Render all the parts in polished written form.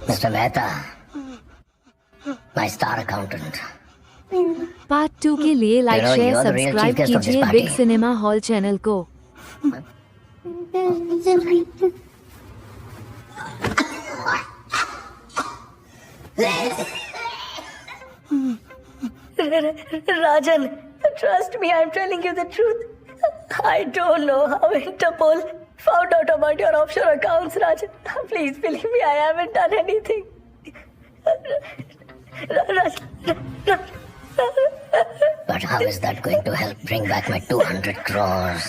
Mr. Mehta, my star accountant. Part 2 के लिए like You know, share you're the real subscribe chief guest of this कीजिए party. Big cinema hall channel को। Rajan, trust me, I'm telling you the truth. I don't know how Interpol found out about your offshore accounts, Rajan. Please believe me, I haven't done anything. But how is that going to help bring back my 200 crores?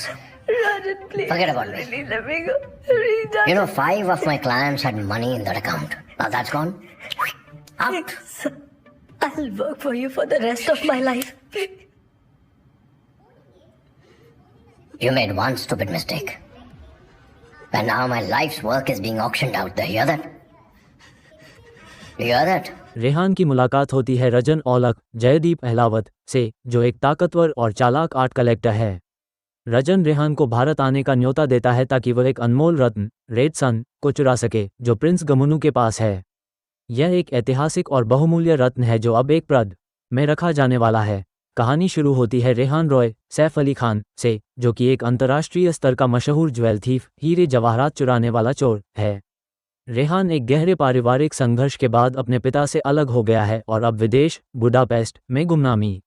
Rajan, please. Forget about me. Please let me go. Please, Rajan. You know, 5 of my clients had money in that account. Now that's gone. Out. So, I'll work for you for the rest of my life. You made one stupid mistake. And now my life's work is being auctioned out. Do you hear that? Do you hear that? Rehan की मुलाकात होती है रजन औलख जयदीप अहलावत से, जो एक ताकतवर और चालाक आर्ट कलेक्टर है। रजन रेहान को भारत आने का न्योता देता है ताकि वह एक अनमोल रत्न रेड सन को चुरा सके जो प्रिंस गमुनू के पास है। यह एक ऐतिहासिक और बहुमूल्य रत्न है जो अब एक प्रद में रखा जाने वाला है। कहानी शुरू होती है रेहान रॉय सैफ अली खान से, जो कि एक अंतर्राष्ट्रीय स्तर का मशहूर ज्वेल थीफ हीरे जवाहरात चुराने वाला चोर है। रेहान एक गहरे पारिवारिक संघर्ष के बाद अपने पिता से अलग हो गया है और अब विदेश बुडापेस्ट में गुमनामी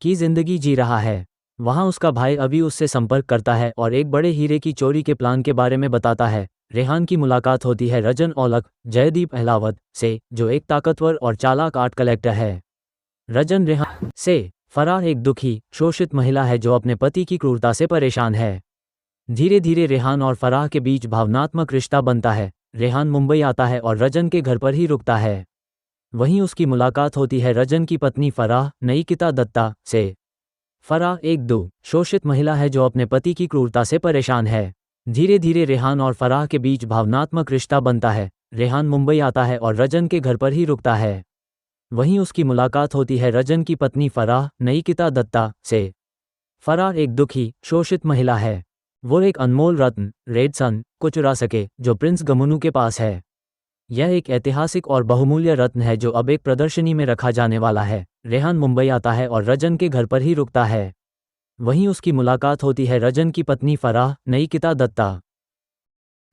की जिंदगी जी रहा है। वहां उसका भाई अभी उससे संपर्क करता है और एक बड़े हीरे की चोरी के प्लान के बारे में बताता है। रेहान की मुलाकात होती है रजन औलख जयदीप अहलावत से, जो एक ताकतवर और चालाक आर्ट कलेक्टर है। रजन रेहान से फराह एक दुखी शोषित महिला है जो अपने पति की क्रूरता से परेशान है। धीरे धीरे रेहान और फराह के बीच भावनात्मक रिश्ता बनता है। रेहान मुंबई आता है और रजन के घर पर ही रुकता है। वहीं उसकी मुलाकात होती है रजन की पत्नी फराह नईकिता दत्ता से। फराह एक शोषित महिला है जो अपने पति की क्रूरता से परेशान है। धीरे धीरे रेहान और फराह के बीच भावनात्मक रिश्ता बनता है। रेहान मुंबई आता है और रजन के घर पर ही रुकता है। वहीं उसकी मुलाकात होती है रजन की पत्नी फराह नईकिता दत्ता से। फराह एक दुखी शोषित महिला है। वो एक अनमोल रत्न रेड सन को चुरा सके जो प्रिंस गमुनू के पास है। यह एक ऐतिहासिक और बहुमूल्य रत्न है जो अब एक प्रदर्शनी में रखा जाने वाला है। रेहान मुंबई आता है और रजन के घर पर ही रुकता है। वहीं उसकी मुलाकात होती है रजन की पत्नी फराह नईकिता दत्ता।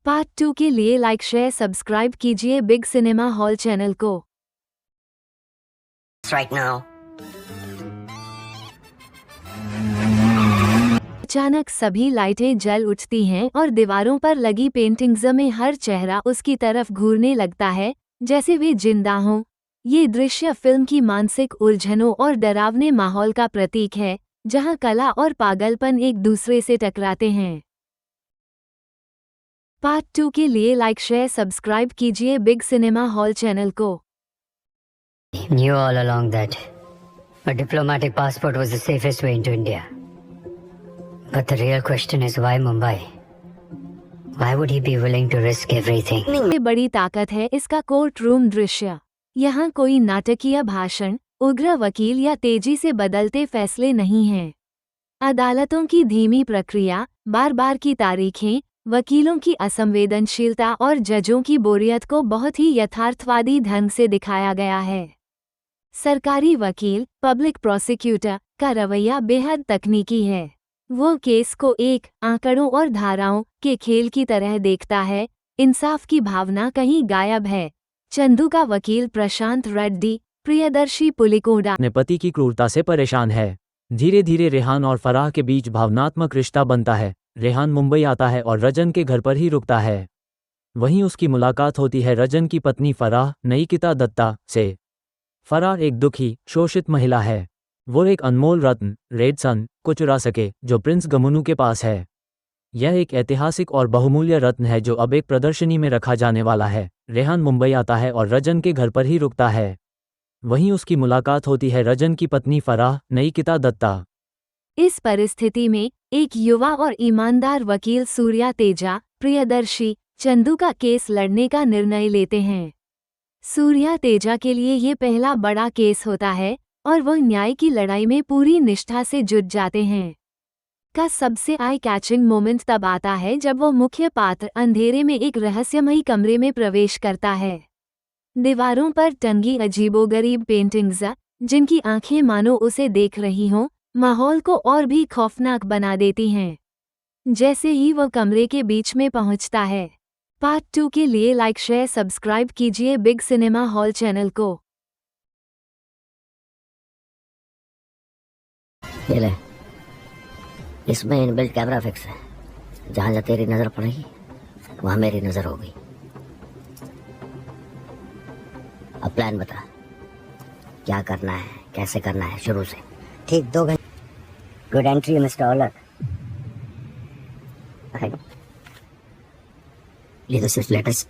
पार्ट 2 के लिए लाइक शेयर सब्सक्राइब कीजिए बिग सिनेमा हॉल चैनल को। Right now. अचानक सभी लाइटें जल उठती हैं और दीवारों पर लगी पेंटिंग्स में हर चेहरा उसकी तरफ घूरने लगता है, जैसे वे जिंदा हों। ये दृश्य फिल्म की मानसिक उलझनों और डरावने माहौल का प्रतीक है, जहां कला और पागलपन एक दूसरे से टकराते हैं। पार्ट 2 के लिए लाइक शेयर सब्सक्राइब कीजिए बिग सिनेमा हॉल चैनल को। Knew all along that a diplomatic passport was the safest way into India. But the real question is why Mumbai? Why would he be willing to risk everything? सबसे बड़ी ताकत है इसका court room दृश्य। यहाँ कोई नाटकीय भाषण, उग्र वकील या तेजी से बदलते फैसले नहीं हैं। अदालतों की धीमी प्रक्रिया, बार बार की तारीखें, वकीलों की असंवेदनशीलता और जजों की बोरियत को बहुत ही यथार्थवादी ढंग से दिखाया गया है। सरकारी वकील, पब्लिक प्रोसिक्यूटर का रवैया बेहद तकनीकी है। वो केस को एक आंकड़ों और धाराओं के खेल की तरह देखता है। इंसाफ की भावना कहीं गायब है। चंदू का वकील प्रशांत रेड्डी, प्रियदर्शी पुलिकोडा अपने पति की क्रूरता से परेशान है। धीरे धीरे रेहान और फराह के बीच भावनात्मक रिश्ता बनता है। रेहान मुंबई आता है और रजन के घर पर ही रुकता है। वहीं उसकी मुलाकात होती है रजन की पत्नी फराह नईकिता दत्ता से। फराह एक दुखी शोषित महिला है। वो एक अनमोल रत्न रेड सन को चुरा सके जो प्रिंस गमुनू के पास है। यह एक ऐतिहासिक और बहुमूल्य रत्न है जो अब एक प्रदर्शनी में रखा जाने वाला है। रेहान मुंबई आता है और रजन के घर पर ही रुकता है। वहीं उसकी मुलाकात होती है रजन की पत्नी फराह नईकिता दत्ता। इस परिस्थिति में एक युवा और ईमानदार वकील सूर्या तेजा, प्रियदर्शी, चंदू का केस लड़ने का निर्णय लेते हैं। सूर्या तेजा के लिए ये पहला बड़ा केस होता है और वह न्याय की लड़ाई में पूरी निष्ठा से जुट जाते हैं। का सबसे आई कैचिंग मोमेंट तब आता है जब वो मुख्य पात्र अंधेरे में एक रहस्यमयी कमरे में प्रवेश करता है। दीवारों पर टंगी अजीबोगरीब पेंटिंग्स जिनकी आंखें मानो उसे देख रही हों, माहौल को और भी खौफनाक बना देती हैं। जैसे ही वो कमरे के बीच में पहुंचता है। पार्ट 2 के लिए लाइक शेयर सब्सक्राइब कीजिए बिग सिनेमा हॉल चैनल को। ये ले, इसमें इनबिल्ट कैमरा फिक्स है। जहां जहां तेरी नजर पड़ेगी वहां मेरी नजर होगी। अब प्लान बता, क्या करना है, कैसे करना है शुरू से। ठीक 2 घंटे। गुड एंट्री मिस्टर ओलक। ये तो सिर्फ लेटेस्ट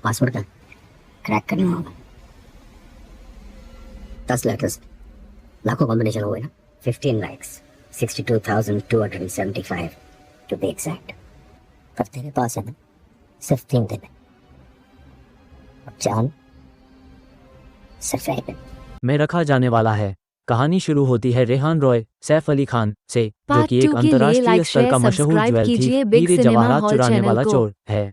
पासवर्ड का क्रैक करना होगा। 10 लेटर्स, लाखों कॉम्बिनेशन हो गए ना। 15 likes, 62,275 to be exact. पर तेरे पास है ना सिर्फ 3 दिन। अब जान सिर्फ 1 दिन में रखा जाने वाला है। कहानी शुरू होती है रेहान रॉय सैफ अली खान से, जो पार्ट कि 2 एक के लिए अंतर्राष्ट्रीय लाइक स्तर का शेयर मशहूर सब्सक्राइब ज्वेल कीजिए थीफ बिग हीरे सिनेमा जवाहरात हॉल चुराने चैनल वाला को। चोर है।